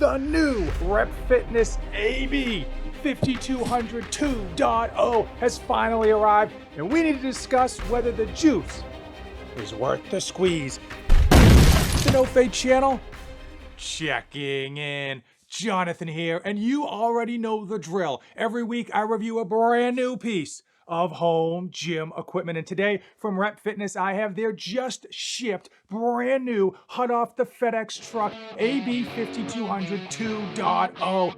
The new Rep Fitness AB 5200 2.0 has finally arrived, and we need to discuss whether the juice is worth the squeeze. The No Fade channel, checking in. Jonathan here, and you already know the drill. Every week I review a brand new piece of home gym equipment, and today from Rep Fitness I have their just shipped brand new hot off the FedEx truck AB 5200 2.0.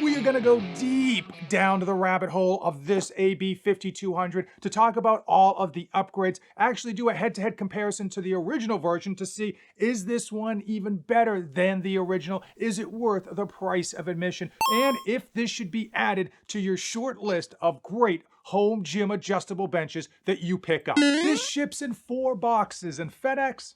We are going to go deep down to the rabbit hole of this AB 5200 to talk about all of the upgrades, actually do a head-to-head comparison to the original version to see, is this one even better than the original? Is it worth the price of admission? And if this should be added to your short list of great home gym adjustable benches that you pick up. This ships in 4 boxes, and FedEx,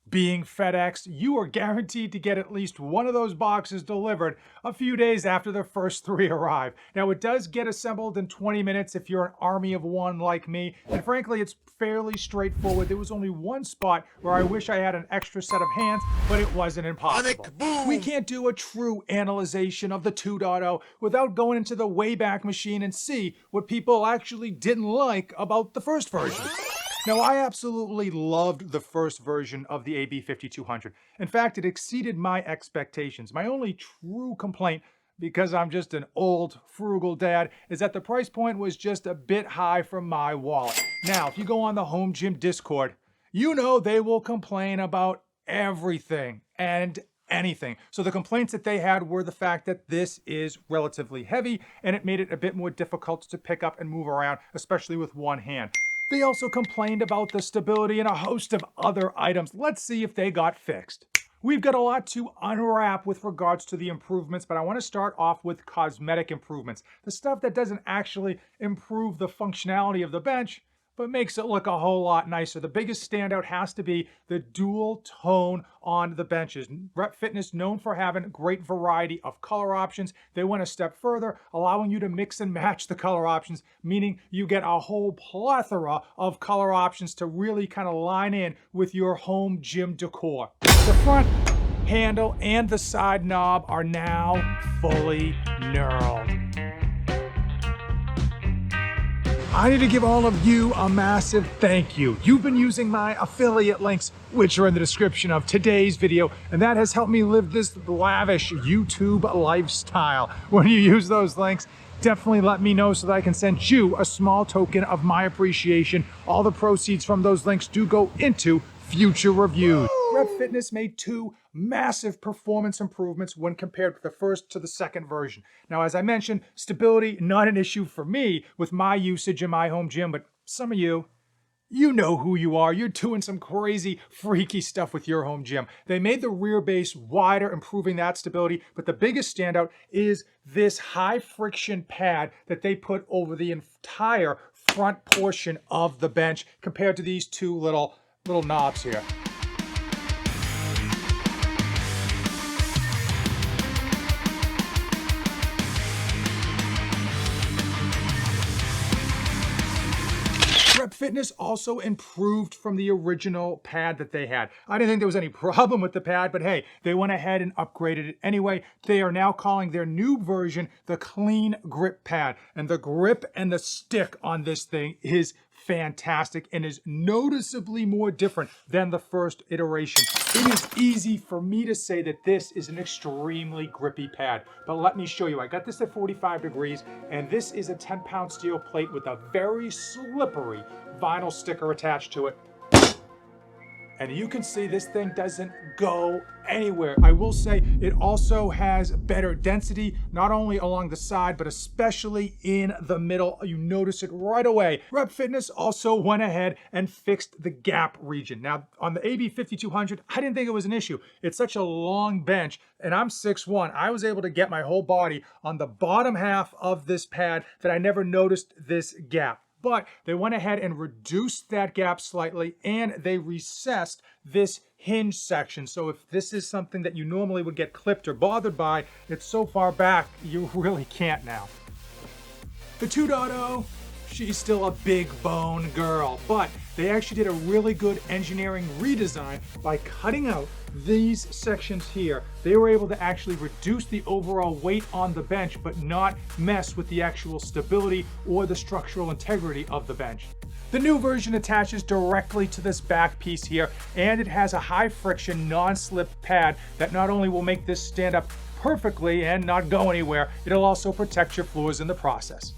being FedEx, you are guaranteed to get at least one of those boxes delivered a few days after the first 3 arrive. Now, it does get assembled in 20 minutes if you're an army of one like me, and frankly, it's fairly straightforward. There was only one spot where I wish I had an extra set of hands, but it wasn't impossible. We can't do a true analyzation of the 2.0 without going into the Wayback Machine and see what people actually didn't like about the first version. Now, I absolutely loved the first version of the AB 5200. In fact, it exceeded my expectations. My only true complaint, because I'm just an old, frugal dad, is that the price point was just a bit high for my wallet. Now, if you go on the Home Gym Discord, you know they will complain about everything and anything. So the complaints that they had were the fact that this is relatively heavy and it made it a bit more difficult to pick up and move around, especially with one hand. They also complained about the stability and a host of other items. Let's see if they got fixed. We've got a lot to unwrap with regards to the improvements, but I want to start off with cosmetic improvements. The stuff that doesn't actually improve the functionality of the bench, but makes it look a whole lot nicer. The biggest standout has to be the dual tone on the benches. Rep Fitness, known for having great variety of color options, they went a step further, allowing you to mix and match the color options, meaning you get a whole plethora of color options to really kind of line in with your home gym decor. The front handle and the side knob are now fully knurled. I need to give all of you a massive thank you. You've been using my affiliate links, which are in the description of today's video, and that has helped me live this lavish YouTube lifestyle. When you use those links, definitely let me know so that I can send you a small token of my appreciation. All the proceeds from those links do go into future reviews. Rep Fitness made 2 massive performance improvements when compared with the first to the second version. Now, as I mentioned, stability, not an issue for me with my usage in my home gym, but some of you know who you are. You're doing some crazy, freaky stuff with your home gym. They made the rear base wider, improving that stability, but the biggest standout is this high friction pad that they put over the entire front portion of the bench compared to these 2 little knobs here. Rep Fitness also improved from the original pad that they had. I didn't think there was any problem with the pad, but hey, they went ahead and upgraded it anyway. They are now calling their new version the Clean Grip pad, and the grip and the stick on this thing is fantastic and is noticeably more different than the first iteration. It is easy for me to say that this is an extremely grippy pad, but let me show you. I got this at 45 degrees, and this is a 10-pound steel plate with a very slippery vinyl sticker attached to it. And you can see this thing doesn't go anywhere. I will say it also has better density, not only along the side, but especially in the middle. You notice it right away. Rep Fitness also went ahead and fixed the gap region. Now, on the AB 5200, I didn't think it was an issue. It's such a long bench, and I'm 6'1". I was able to get my whole body on the bottom half of this pad that I never noticed this gap. But they went ahead and reduced that gap slightly, and they recessed this hinge section. So if this is something that you normally would get clipped or bothered by, it's so far back, you really can't now. The 2.0, she's still a big bone girl, but They actually did a really good engineering redesign by cutting out these sections here. They were able to actually reduce the overall weight on the bench, but not mess with the actual stability or the structural integrity of the bench. The new version attaches directly to this back piece here, and it has a high friction, non-slip pad that not only will make this stand up perfectly and not go anywhere, it'll also protect your floors in the process.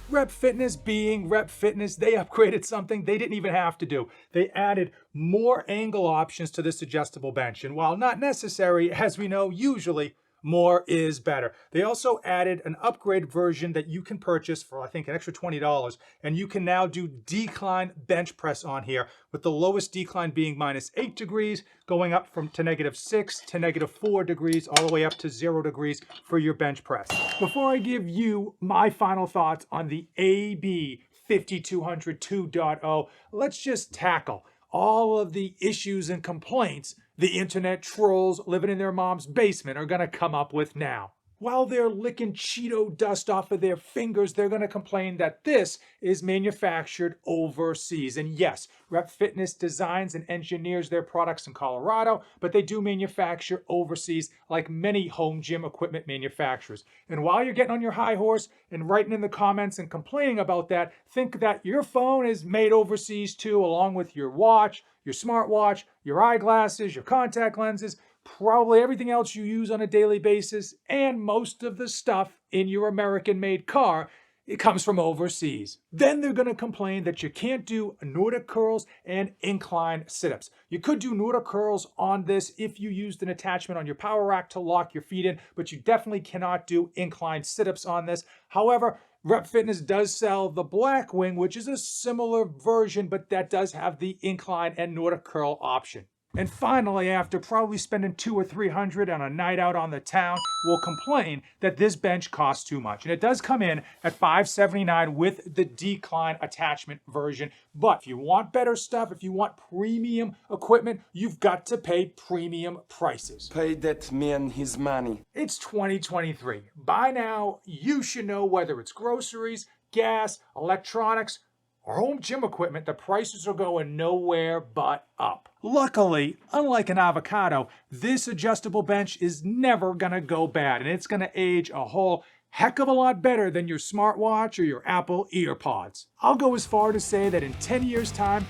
Rep Fitness being Rep Fitness, they upgraded something they didn't even have to do. They added more angle options to this adjustable bench, and while not necessary, as we know, usually more is better. They also added an upgrade version that you can purchase for, I think, an extra $20, and you can now do decline bench press on here, with the lowest decline being -8 degrees, going up to -6 to -4 degrees, all the way up to 0 degrees for your bench press. Before I give you my final thoughts on the AB5200 2.0, let's just tackle all of the issues and complaints the internet trolls living in their mom's basement are gonna come up with now. While they're licking Cheeto dust off of their fingers, they're gonna complain that this is manufactured overseas. And yes, Rep Fitness designs and engineers their products in Colorado, but they do manufacture overseas like many home gym equipment manufacturers. And while you're getting on your high horse and writing in the comments and complaining about that, think that your phone is made overseas too, along with your watch, your smartwatch, your eyeglasses, your contact lenses, probably everything else you use on a daily basis, and most of the stuff in your American-made car, it comes from overseas. Then they're gonna complain that you can't do Nordic curls and incline sit-ups. You could do Nordic curls on this if you used an attachment on your power rack to lock your feet in, but you definitely cannot do incline sit-ups on this. However, Rep Fitness does sell the Blackwing, which is a similar version, but that does have the incline and Nordic curl option. And finally, after probably spending $200 or $300 on a night out on the town, will complain that this bench costs too much. And it does come in at $579 with the decline attachment version. But if you want better stuff, if you want premium equipment, you've got to pay premium prices. Pay that man his money. It's 2023. By now, you should know whether it's groceries, gas, electronics, or home gym equipment, the prices are going nowhere but up. Luckily, unlike an avocado, this adjustable bench is never gonna go bad, and it's gonna age a whole heck of a lot better than your smartwatch or your Apple EarPods. I'll go as far to say that in 10 years' time,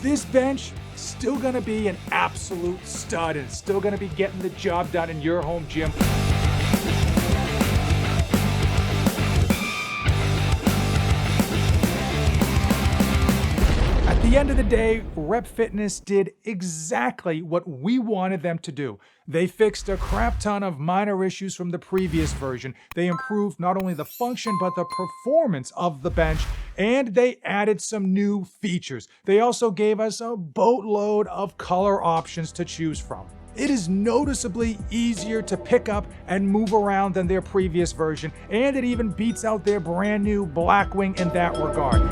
this bench is still gonna be an absolute stud, and it's still gonna be getting the job done in your home gym. At the end of the day, Rep Fitness did exactly what we wanted them to do. They fixed a crap ton of minor issues from the previous version. They improved not only the function, but the performance of the bench, and they added some new features. They also gave us a boatload of color options to choose from. It is noticeably easier to pick up and move around than their previous version, and it even beats out their brand new Blackwing in that regard.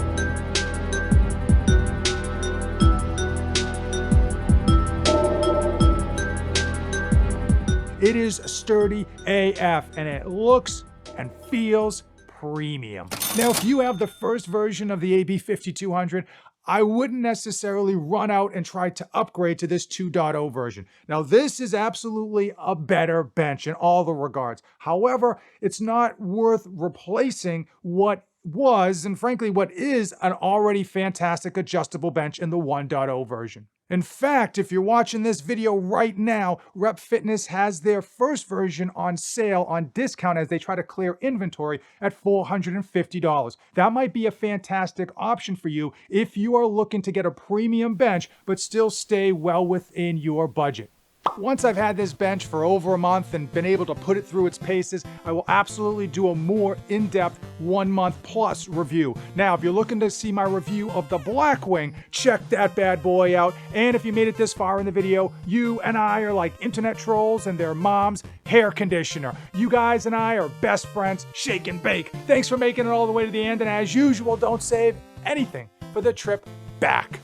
It is sturdy AF, and it looks and feels premium. Now, if you have the first version of the AB5200, I wouldn't necessarily run out and try to upgrade to this 2.0 version. Now, this is absolutely a better bench in all the regards. However, it's not worth replacing what was, and frankly, what is an already fantastic adjustable bench in the 1.0 version. In fact, if you're watching this video right now, Rep Fitness has their first version on sale on discount as they try to clear inventory at $450. That might be a fantastic option for you if you are looking to get a premium bench but still stay well within your budget. Once I've had this bench for over a month and been able to put it through its paces, I will absolutely do a more in-depth 1 month plus review. Now, if you're looking to see my review of the Blackwing, check that bad boy out. And if you made it this far in the video, you and I are like internet trolls and their mom's hair conditioner. You guys and I are best friends, shake and bake. Thanks for making it all the way to the end, and as usual, don't save anything for the trip back.